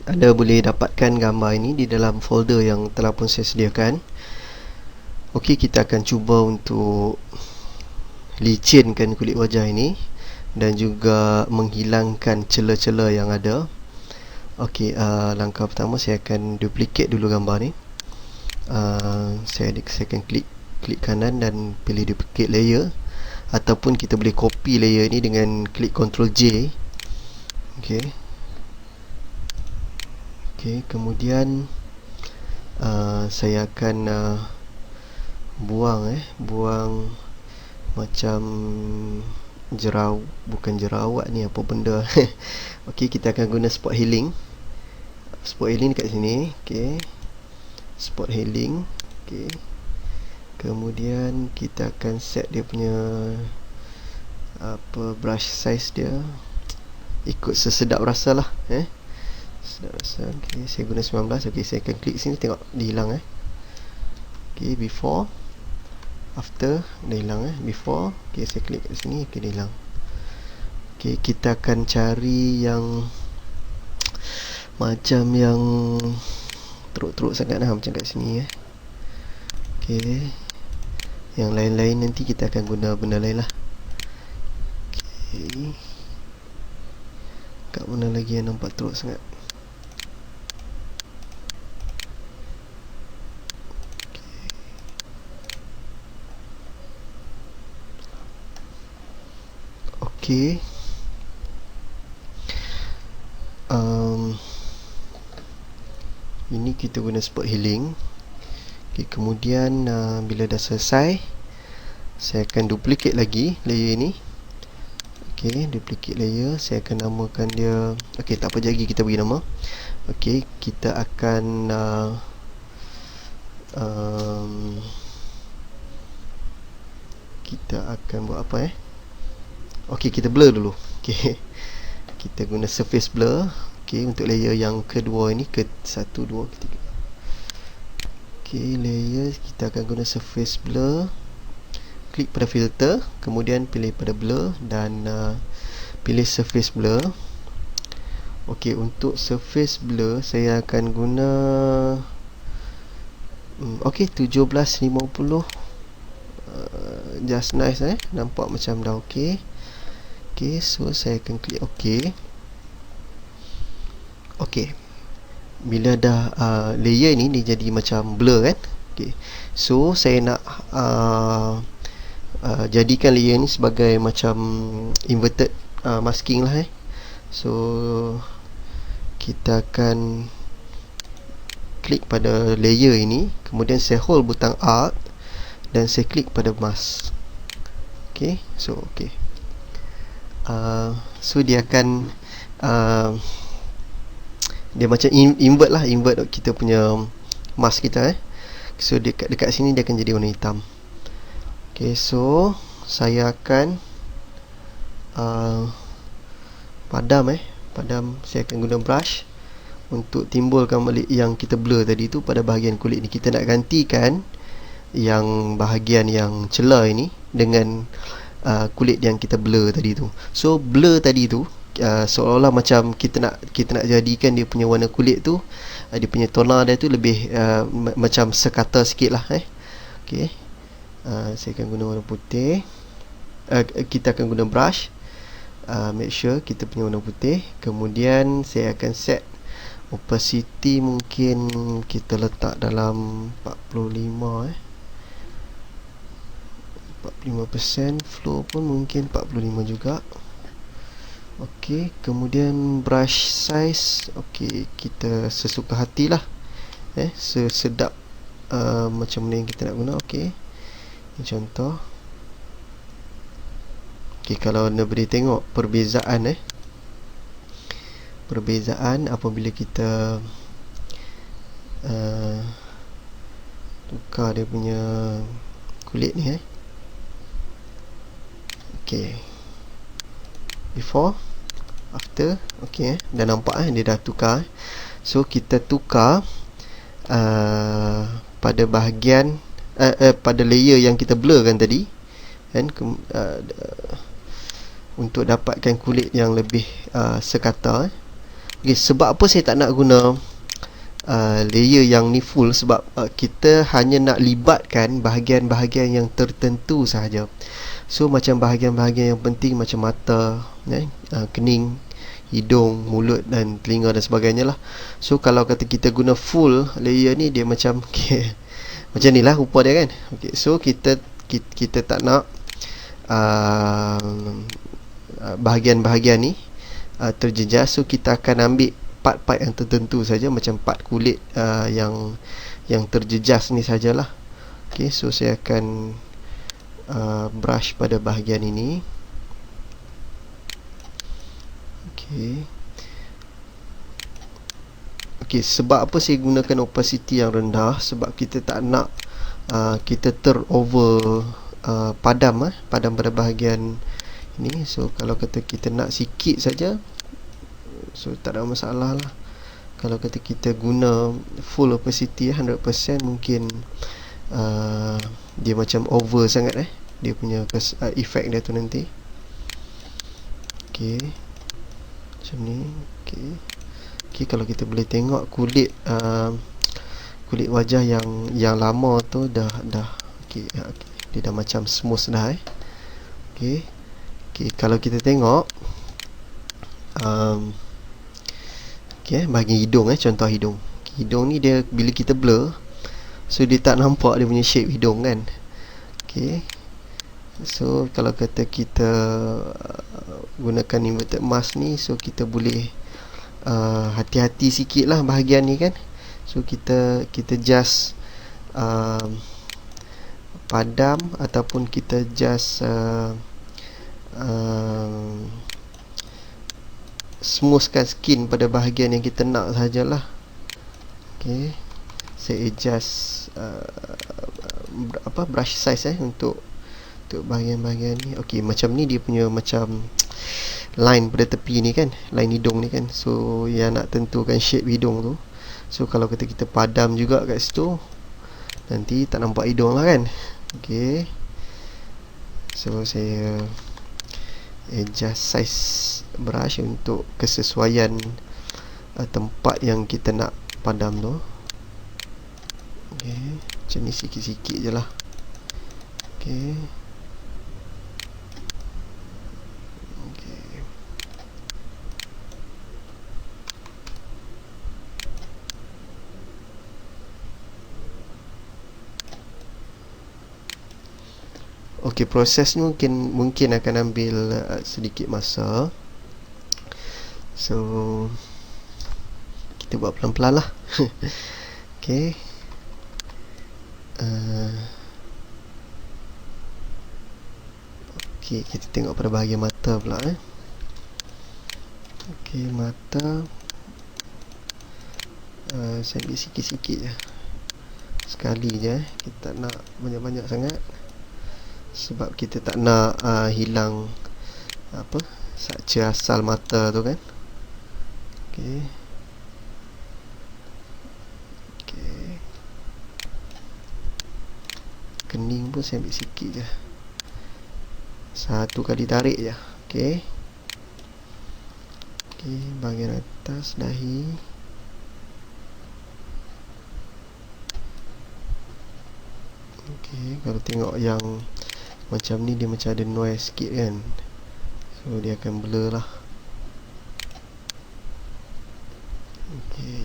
Anda boleh dapatkan gambar ini di dalam folder yang telah pun saya sediakan. Okey, kita akan cuba untuk licinkan kulit wajah ini dan juga menghilangkan celah-celah yang ada. Okey, langkah pertama saya akan duplicate dulu gambar ni. Saya akan klik kanan dan pilih duplicate layer, ataupun kita boleh copy layer ni dengan klik Ctrl J. Okey. Okey, kemudian saya akan buang macam bukan jerawat ni, apa benda. Okey, kita akan guna spot healing. Spot healing dekat sini. Okey, spot healing. Okey, kemudian kita akan set dia punya brush size dia ikut sesedap rasa lah. Sedap rasa. Okey, saya guna 19. Okey, saya akan klik sini, tengok dia hilang. Okey, before, after, dah hilang. Before, okey, saya klik kat sini, okey, dah hilang. Okey, kita akan cari yang macam yang teruk-teruk sangat lah, macam kat sini. Okey, yang lain-lain nanti kita akan guna benda lain lah. Okey, kat mana lagi yang nampak teruk sangat? Okey, ini kita guna spot healing. Okey, kemudian bila dah selesai, saya akan duplicate lagi layer ini. Okey, duplicate layer, saya akan namakan dia, okey, tak apa, lagi kita bagi nama. Okey, kita akan buat apa? Okey, kita blur dulu. Okey, kita guna surface blur. Okey, untuk layer yang kedua ini, ke 1, 2, 3. Okey, layer kita akan guna surface blur. Klik pada filter, kemudian pilih pada blur dan pilih surface blur. Okey, untuk surface blur saya akan guna okey, 1750. Just nice, nampak macam dah okey. Okey, so saya akan klik okey. Okey, bila dah layer ni dia jadi macam blur kan. Okey, so saya nak jadikan layer ni sebagai macam inverted masking lah. So kita akan klik pada layer ini, kemudian saya hold butang Alt dan saya klik pada mask. Okey, so okey. So dia akan dia macam invert lah, invert kita punya mask kita. So dekat sini dia akan jadi warna hitam. Okey, so saya akan padam. Saya akan guna brush untuk timbulkan balik yang kita blur tadi tu pada bahagian kulit ni. Kita nak gantikan yang bahagian yang celah ini dengan kulit yang kita blur tadi tu. So blur tadi tu seolah-olah macam kita nak jadikan dia punya warna kulit tu, dia punya tona dia tu lebih macam sekata sikit lah. Okey, saya akan guna warna putih. Kita akan guna brush. Make sure kita punya warna putih. Kemudian saya akan set opacity, mungkin kita letak dalam 45. 45%. Flow pun mungkin 45 juga. Okey, kemudian brush size, okey, kita sesuka hatilah. Sesedap macam mana yang kita nak guna. Okey, ini contoh. Okey, kalau anda boleh tengok perbezaan apabila kita tukar dia punya kulit ni. Okey, before, after. Okey, dah nampak dia dah tukar. So kita tukar pada bahagian pada layer yang kita blur kan tadi, kan, untuk dapatkan kulit yang lebih sekata. Okay, sebab apa saya tak nak guna layer yang ni full? Sebab kita hanya nak libatkan bahagian-bahagian yang tertentu sahaja. So macam bahagian-bahagian yang penting macam mata, kening, hidung, mulut dan telinga dan sebagainya lah. So kalau kata kita guna full layer ni, dia macam okay, macam ni lah rupa dia kan. Okay, so kita tak nak bahagian-bahagian ni terjejas. So kita akan ambil part-part yang tertentu saja, macam part kulit yang terjejas ni sajalah. Okay, so saya akan brush pada bahagian ini. Okay, sebab apa saya gunakan opacity yang rendah? Sebab kita tak nak kita terover padam pada bahagian ini. So kalau kata kita nak sikit saja, so tak ada masalah lah. Kalau kata kita guna full opacity 100%, mungkin dia macam over sangat dia punya effect dia tu nanti. Okay, macam ni. Okay, kalau kita boleh tengok kulit wajah yang lama tu dah okay, dia dah macam smooth dah Okay, kalau kita tengok bahagian hidung contoh hidung. Hidung ni dia bila kita blur, so dia tak nampak dia punya shape hidung kan. Okay, so kalau kata kita gunakan inverted mask ni, so kita boleh hati-hati sikit lah bahagian ni kan. So kita just padam ataupun kita just smoothkan skin pada bahagian yang kita nak sajalah. Okay, saya adjust brush size untuk bahagian-bahagian ni. Okay, macam ni dia punya macam line pada tepi ni kan, line hidung ni kan. So yang nak tentukan shape hidung tu, so kalau kita padam juga kat situ, nanti tak nampak hidung lah kan. Okay, so saya adjust size brush untuk kesesuaian tempat yang kita nak padam tu. Okay, macam ni sikit-sikit je lah. Okay, okay, proses ni mungkin akan ambil sedikit masa. So kita buat pelan-pelan lah. Okay, okay, kita tengok pada bahagian mata pula Okay, mata saya ambil sikit-sikit je, sekali je kita tak nak banyak-banyak sangat, sebab kita tak nak hilang struktur asal mata tu kan. Okay, kening pun saya ambil sikit je, satu kali tarik je. Okay, bahagian atas dahi. Okay, kalau tengok yang macam ni, dia macam ada noise sikit kan, so dia akan blur lah. Okay,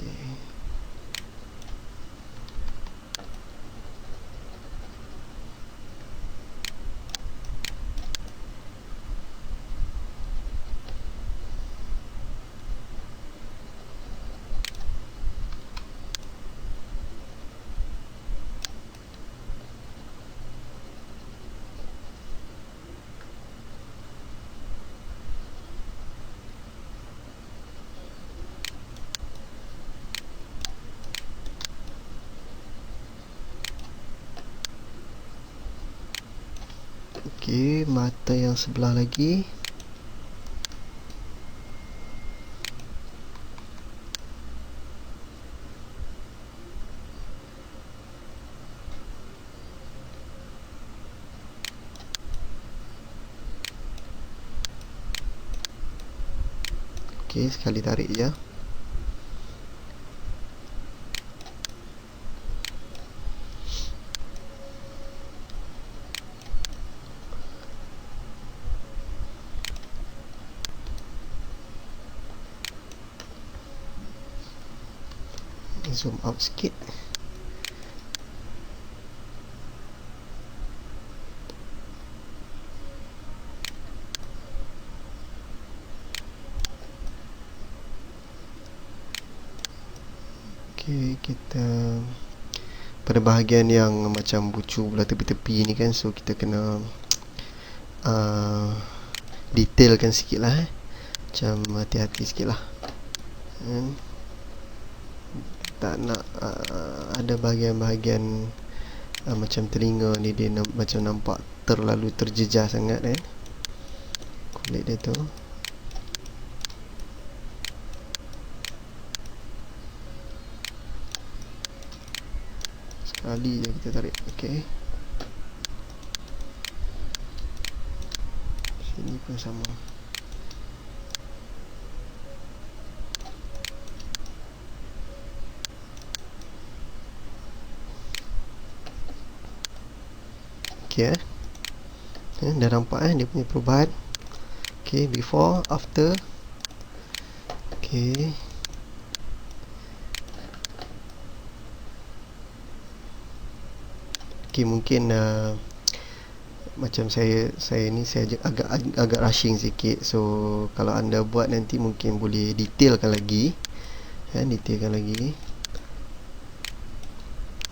okay, mata yang sebelah lagi. Okay, sekali tarik je. zoom out sikit. Okay, kita pada bahagian yang macam bucu belah tepi-tepi ni kan, so kita kena detailkan sikit lah, macam hati-hati sikit lah. Tak nak ada bahagian-bahagian macam telinga ni dia macam nampak terlalu terjejah sangat kan, kulit dia tu. Sekali je kita tarik. Okay, sini pun sama. Okay, dah nampak dia punya perubahan. Okay, before, after. Okay, okay, mungkin macam saya ni saya agak rushing sikit, so kalau anda buat nanti mungkin boleh detailkan lagi, detailkan lagi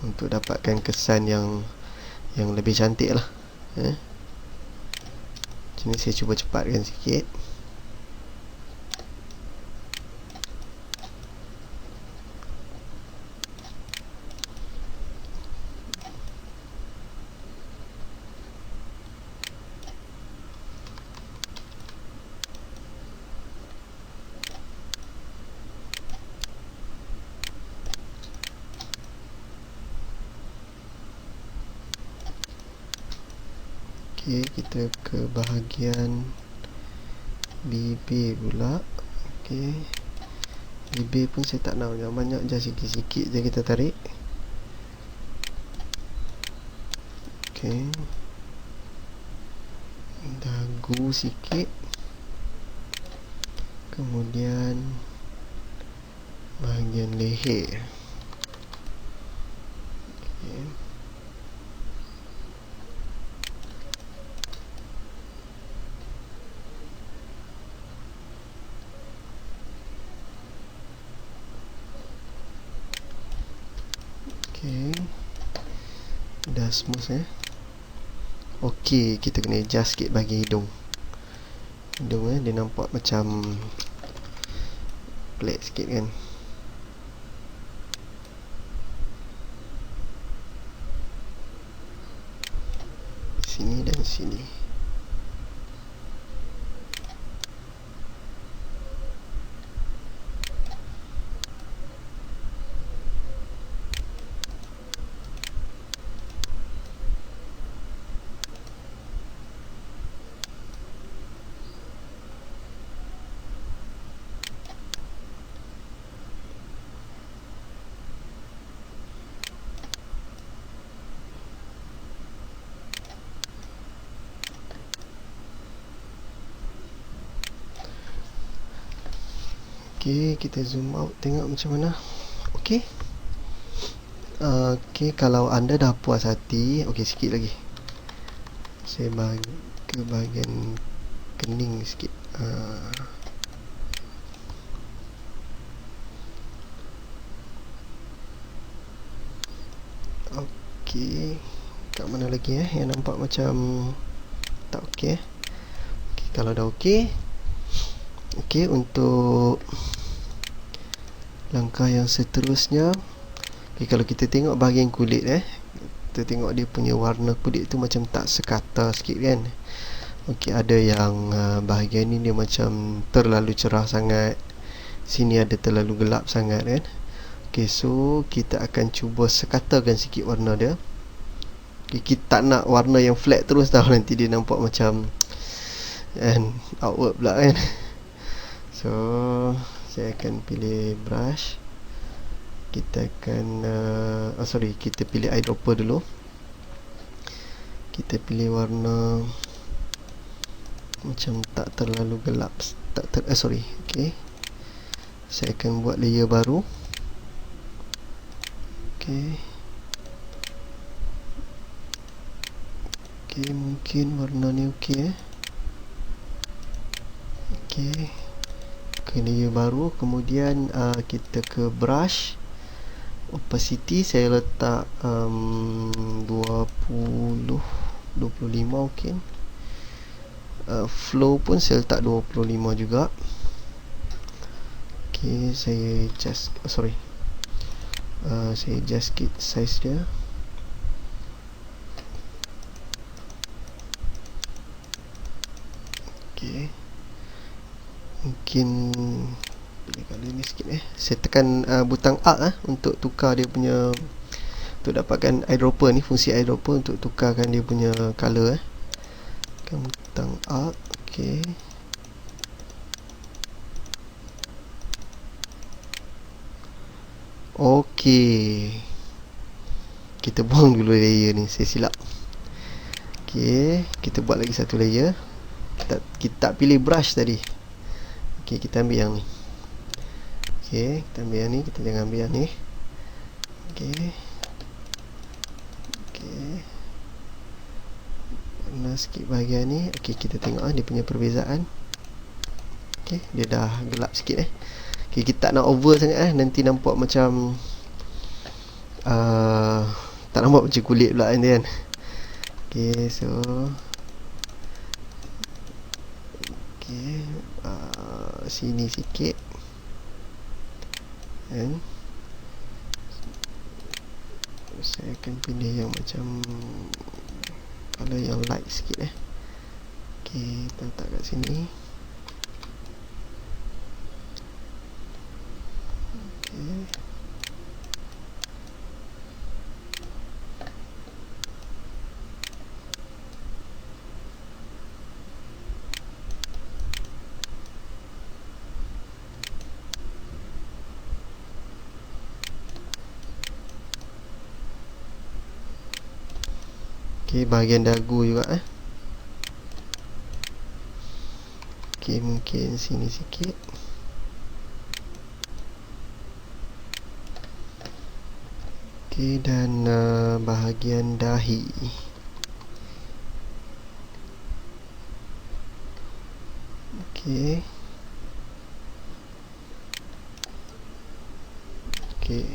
untuk dapatkan kesan yang lebih cantik lah. Macam ni saya cuba cepatkan sikit. Okay, kita ke bahagian bibir pula. Okay, bibir pun saya tak nak banyak-banyak, just sikit-sikit je kita tarik. Okay, dagu sikit, kemudian bahagian leher. Okay. Okay, dah smooth Okay, kita kena adjust sikit bagi hidung. Hidung dia nampak macam pelik sikit kan. Sini dan sini. Okay, kita zoom out tengok macam mana. Okay. Okay, kalau anda dah puas hati, okay, sikit lagi saya ke bahagian kening sikit. Okay, kat mana lagi yang nampak macam tak okay. Okay, kalau dah okay. Okay, untuk langkah yang seterusnya, okay, kalau kita tengok bahagian kulit kita tengok dia punya warna kulit tu macam tak sekata sikit kan. Okay, ada yang bahagian ni dia macam terlalu cerah sangat, sini ada terlalu gelap sangat kan. Okay, so kita akan cuba sekatakan sikit warna dia. Okay, kita tak nak warna yang flat terus tau, nanti dia nampak macam outward pula kan. So saya akan pilih brush. Kita akan kita pilih eyedropper dulu. Kita pilih warna macam tak terlalu gelap, okay. Saya akan buat layer baru. Okay. Okay, mungkin warna ni okey. Okay, ke layer baru. Kemudian kita ke brush. Opacity saya letak 20, 25 mungkin. Flow pun saya letak 25 juga. Okay, saya adjust, saya adjust sikit size dia. Okay, mungkin pilih colour ni sikit. Saya tekan butang Alt untuk tukar dia punya, untuk dapatkan eyedropper ni, fungsi eyedropper untuk tukarkan dia punya colour. Tekan butang Alt. Okay, okay, kita buang dulu layer ni, saya silap. Okay, kita buat lagi satu layer. Kita tak pilih brush tadi. Okay, kita ambil yang ni. Okay, kita ambil yang ni, kita jangan ambil yang ni. Okay, okay, warna sikit bahagian ni. Okay, kita tengok dia punya perbezaan. Okay, dia dah gelap sikit. Okay, kita tak nak over sangat nanti nampak macam tak nampak macam kulit pula kan. Okay, so okay, sini sikit kan. Saya akan pilih yang macam colour yang light sikit. Okay, kita letak kat sini. Okay, okay, bahagian dagu juga okay, mungkin sini sikit. Okay, dan bahagian dahi. Okay, okay,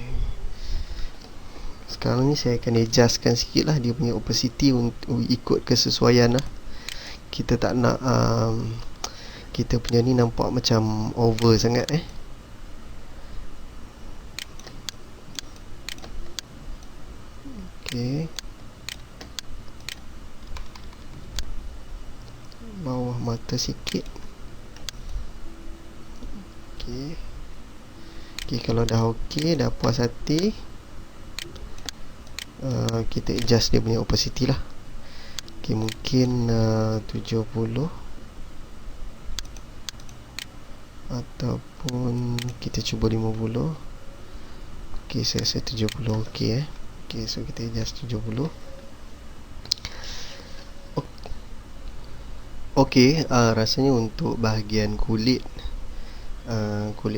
sekarang ni saya akan adjustkan sikit lah dia punya opacity untuk ikut kesesuaian lah. Kita tak nak kita punya ni nampak macam over sangat Okay, bawah mata sikit. Okay, okay, kalau dah okay, dah puas hati, kita adjust dia punya opacity lah. Okay, mungkin 70 ataupun kita cuba 50. Okay, saya rasa 70 okay Okay, so kita adjust 70. Okay, rasanya untuk bahagian kulit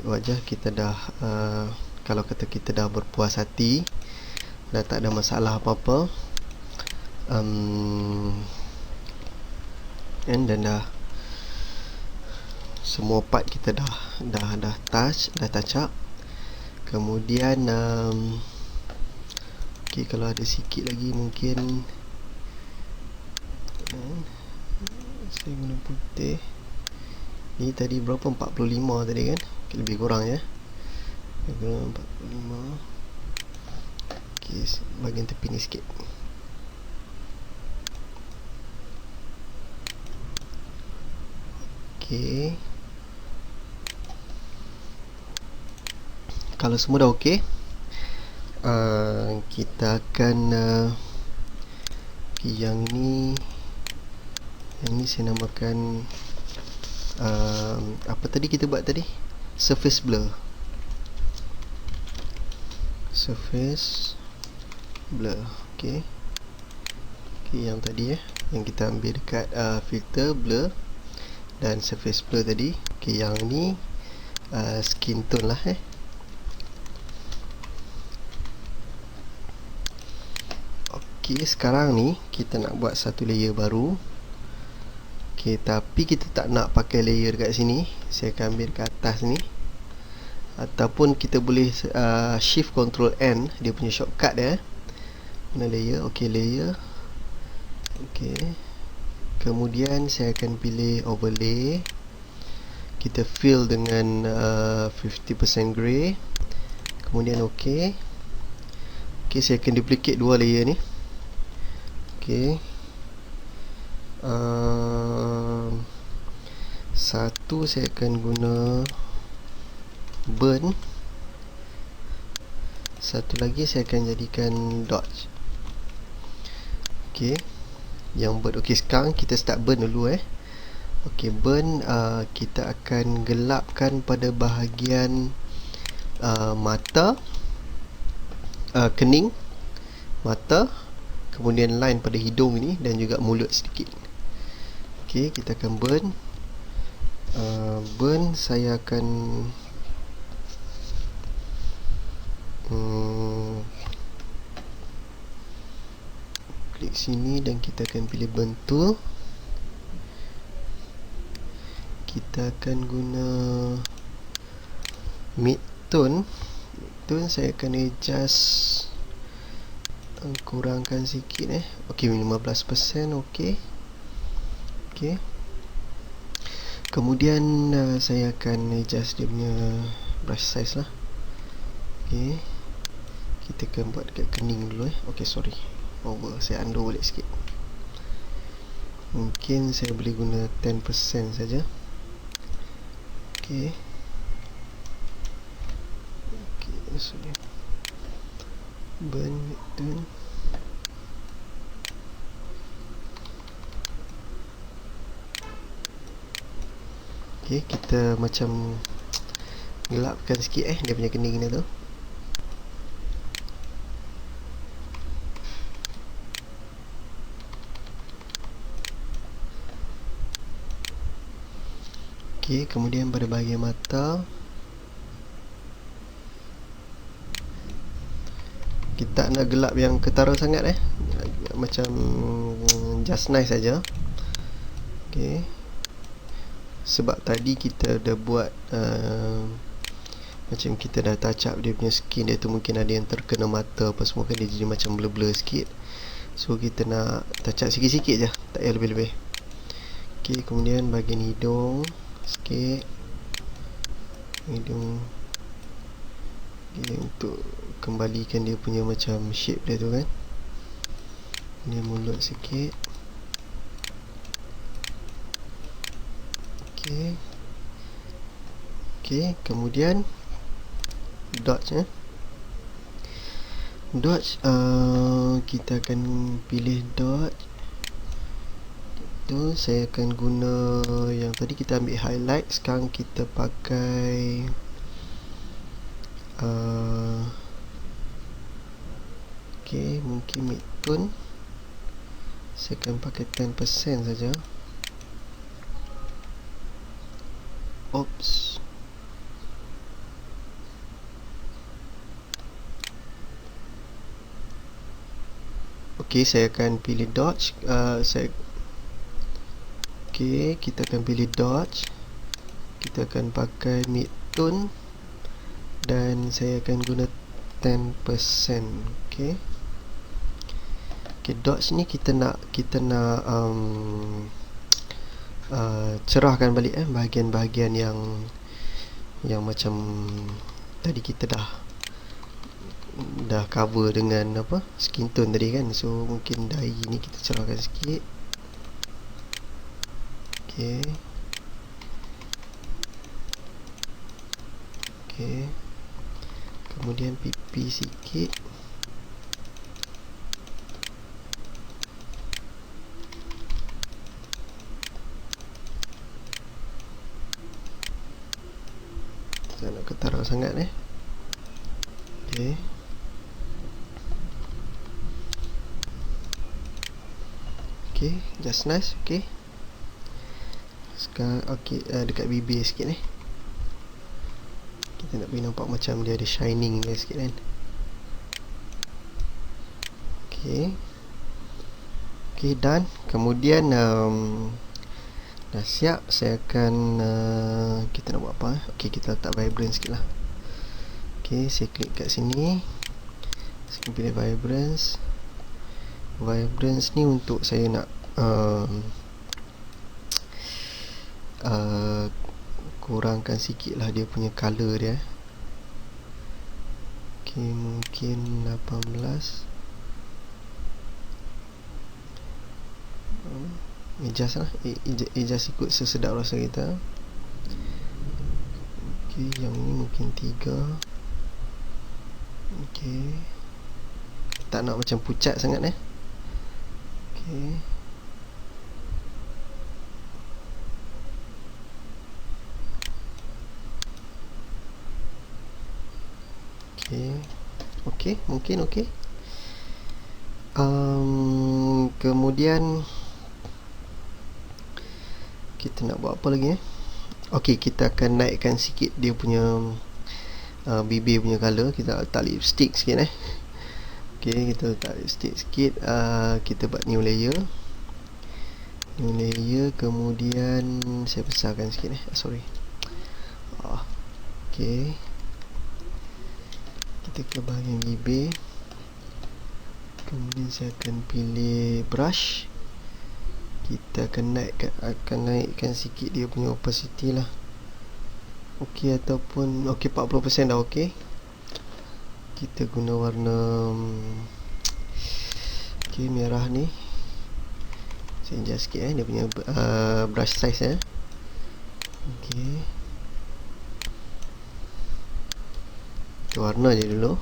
wajah kita dah kalau kata kita dah berpuas hati, dah tak ada masalah apa-apa, dan dah semua part kita dah touch up. Kemudian okay, kalau ada sikit lagi mungkin saya guna putih. Ni tadi berapa? 45 tadi kan? Okay, lebih kurang ya. 45. Okay, bahagian tepi ni sikit. Okay, kalau semua dah okey, kita akan yang ni saya namakan apa tadi kita buat tadi? Surface blur. Okay, yang tadi yang kita ambil dekat filter blur dan surface blur tadi. Okay, yang ni skin tone lah Okey, sekarang ni kita nak buat satu layer baru. Okey, tapi kita tak nak pakai layer dekat sini. Saya akan ambil ke atas ni. Ataupun kita boleh shift control N, dia punya shortcut dia. Mana layer? Okey, layer. Okey. Kemudian saya akan pilih overlay. Kita fill dengan 50% grey. Kemudian okey. Okey, saya akan duplicate dua layer ni. Okey. Satu saya akan guna burn. Satu lagi saya akan jadikan dodge. Okey. Yang burn. Okey, sekarang kita start burn dulu Okey, burn kita akan gelapkan pada bahagian mata, kening, mata, kemudian line pada hidung ni dan juga mulut sedikit. Okey, kita akan burn. Burn saya akan klik sini dan kita akan pilih burn tool. Kita akan guna mid tone. Saya akan adjust, kurangkan sikit Okey, 15%. Okey. Okey. Kemudian saya akan adjust dia punya brush size lah. Okey. Kita akan buat dekat kening dulu Okey, sorry, over. Saya undo balik sikit. Mungkin saya boleh guna 10% saja. Okey. Okey, sorry. Burn tone. Okey, kita macam gelapkan sikit dia punya kening ni tu. Okey, kemudian pada bahagian mata kita nak gelap yang ketara sangat macam just nice saja. Okey. Sebab tadi kita dah buat macam kita dah touch up dia punya skin dia tu, mungkin ada yang terkena mata apa semua kan, dia jadi macam blur-blur sikit. So kita nak touch up sikit-sikit je, tak payah lebih-lebih. Okey, kemudian bahagian hidung sikit. Hidung untuk kembalikan dia punya macam shape dia tu kan. Ni mulut sikit. Okey. Okey, kemudian dodge dodge kita akan pilih dodge tu. Saya akan guna yang tadi kita ambil highlight, sekarang kita pakai okey, mungkin mid tone. Saya akan pakai 10% saja. Oops. Okey, saya akan pilih dodge. Okey, kita akan pilih dodge. Kita akan pakai mid tone dan saya akan guna 10%. Okey. Okey, dodge ni kita nak cerahkan balik bahagian-bahagian yang macam tadi kita dah cover dengan skin tone tadi kan. So mungkin dye ni kita cerahkan sikit. Okey. Okey. Kemudian pipi sikit. Tak nak ketara sangat Okey. Okey, just nice. Okey. Sekarang okey, dekat bibir sikit kita nak bagi nampak macam dia ada shining dia sikit kan. Okey. Okey, done. Kemudian dah siap. Saya akan kita nak buat apa? Okey, kita letak vibrance sikit lah. Okey, saya klik kat sini. Saya pilih vibrance. Vibrance ni untuk saya nak kurangkan sikit lah dia punya color dia. Okey, mungkin 18. Adjust lah, adjust ikut sesedap rasa kita. Okey, yang ni mungkin 3. Okey, tak nak macam pucat sangat Okey. Okey, mungkin okey. Kemudian kita nak buat apa lagi Okey, kita akan naikkan sikit dia punya bibir punya color. Kita letak lipstick sikit Okey, kita letak lipstick sikit. Kita buat new layer. Kemudian saya besarkan sikit sorry. Okey, kita ke bahagian bibir. Kemudian saya akan pilih brush. Kita akan naikkan sikit dia punya opacity lah. Okey, ataupun okey, 40% dah okey. Kita guna warna okey, merah ni. Saya adjust sikit dia punya brush size Okey, kita warna je dulu.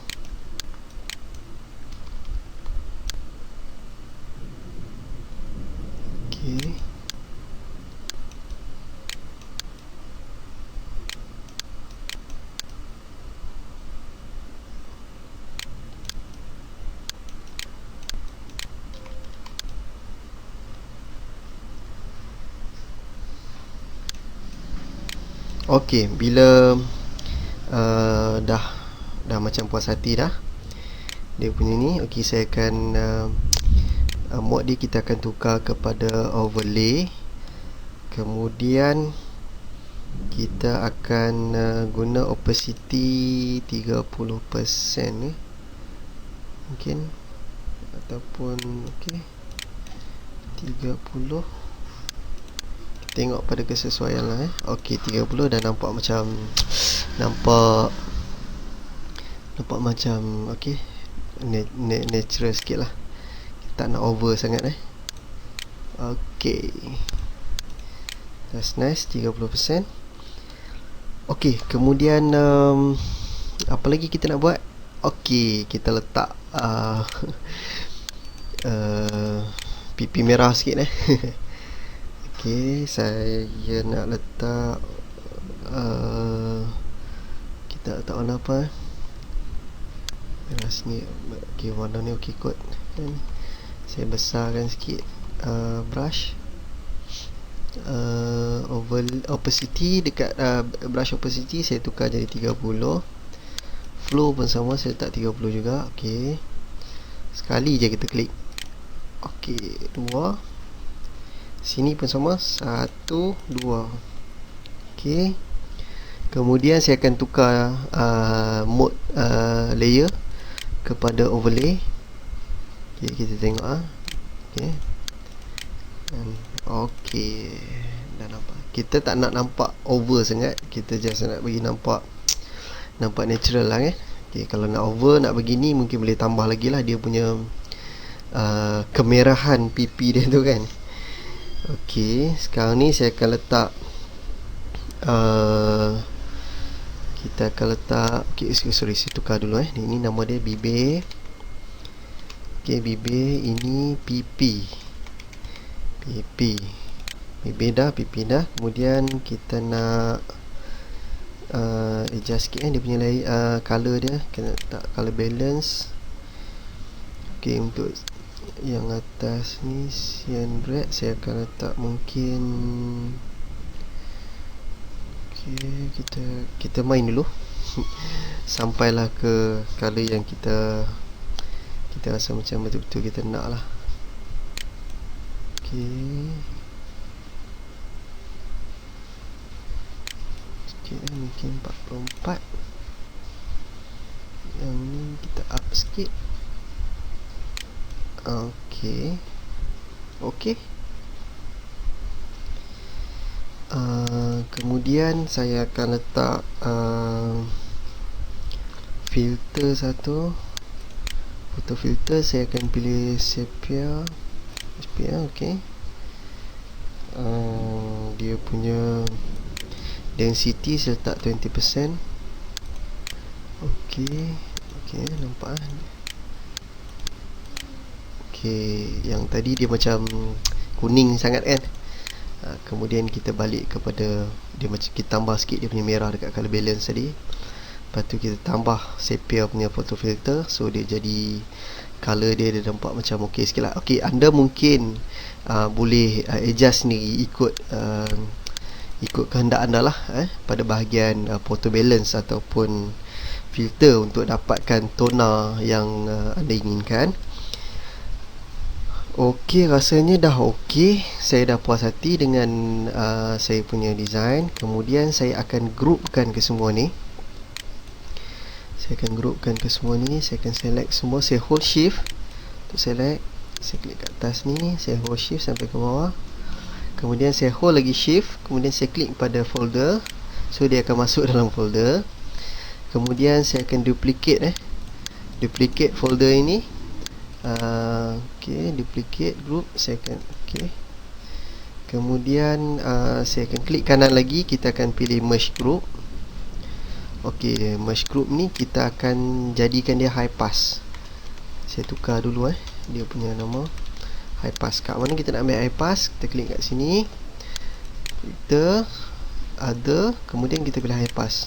Okey, okey, bila dah macam puas hati dah dia punya ni. Okey, saya akan mode dia kita akan tukar kepada overlay. Kemudian kita akan guna opacity 30% mungkin, ataupun okey 30. Tengok pada kesesuaian lah Okey, 30 dah nampak macam macam okey, natural sikit lah. Kita tak nak over sangat Okey, that's nice, 30%. Okey, kemudian apa lagi kita nak buat? Okey, kita letak pipi merah sikit Okey, saya nak letak kita letak warna apa merah sini. Okey, warna ni okey kot. Saya besarkan sikit brush. Opacity dekat brush opacity saya tukar jadi 30. Flow pun sama, saya letak 30 juga. Okey, sekali je kita klik. Okey, 2. Sini pun sama, 1, 2. Okey, kemudian saya akan tukar mode layer kepada overlay. Okey, kita tengok Okey, okey, dah nampak. Kita tak nak nampak over sangat, kita just nak bagi nampak natural lah Okey, kalau nak over, nak begini, mungkin boleh tambah lagi lah dia punya kemerahan pipi dia tu kan. Okey, sekarang ni saya akan letak kita akan letak okey, sorry, saya tukar dulu ini nama dia bibir. Okey, bibir, ini pipi. Bibir dah, pipi dah. Kemudian kita nak adjust sikit dia punya color dia. Kita letak color balance. Okey, untuk yang atas ni cyan red saya akan letak mungkin okey, kita main dulu sampailah ke color yang kita rasa macam betul-betul kita nak lah. Okey. Sikit mungkin 44. Yang ni kita up sikit. Okey. Okey. Kemudian saya akan letak filter satu. Photo filter saya akan pilih sepia. Okey. Dia punya density saya letak 20%. Okey. Okey, nampak. Okey, yang tadi dia macam kuning sangat kan. Kemudian kita balik kepada dia, macam kita tambah sikit dia punya merah dekat color balance tadi. Lepas tu kita tambah sepia punya photo filter, so dia jadi color dia nampak macam okey sikit lah. Okey, anda mungkin boleh adjust sendiri ikut kehendak anda lah pada bahagian photo balance ataupun filter untuk dapatkan tona yang anda inginkan. Okey, rasanya dah okey. Saya dah puas hati dengan saya punya design. Kemudian saya akan groupkan ke semua ni. Saya akan select semua. Saya hold shift untuk select. Saya klik kat atas ni, saya hold shift sampai ke bawah. Kemudian saya hold lagi shift, kemudian saya klik pada folder. So dia akan masuk dalam folder. Kemudian saya akan duplicate folder ini. Okey, duplicate group, saya akan kemudian saya akan klik kanan lagi, kita akan pilih merge group. Okey, merge group ni kita akan jadikan dia high pass. Saya tukar dulu dia punya nama high pass. Kat mana kita nak ambil high pass, kita klik kat sini, kita ada, kemudian kita pilih high pass.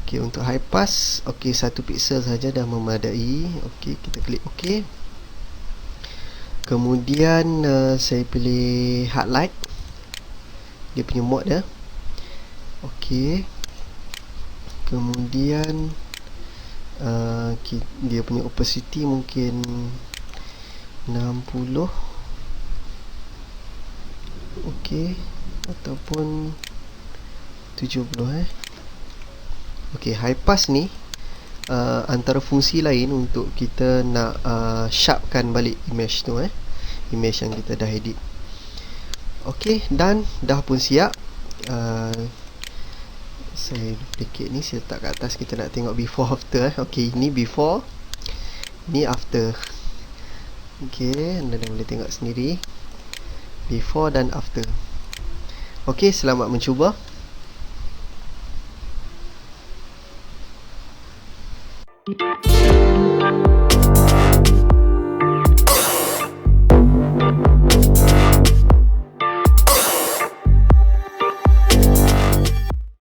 Okey, untuk high pass, okey, 1 pixel saja dah memadai. Okey, kita klik okey. Kemudian saya pilih highlight, dia punya mode dia. Okey. Kemudian dia punya opacity mungkin 60. Okey, ataupun 70 Okey, high pass ni antara fungsi lain untuk kita nak sharpkan balik image tu image yang kita dah edit. Okey, dan dah pun siap. Saya duplicate ni, saya letak kat atas, kita nak tengok before after Okey, ini before, ni after. Okey, anda dah boleh tengok sendiri before dan after. Okey, selamat mencuba.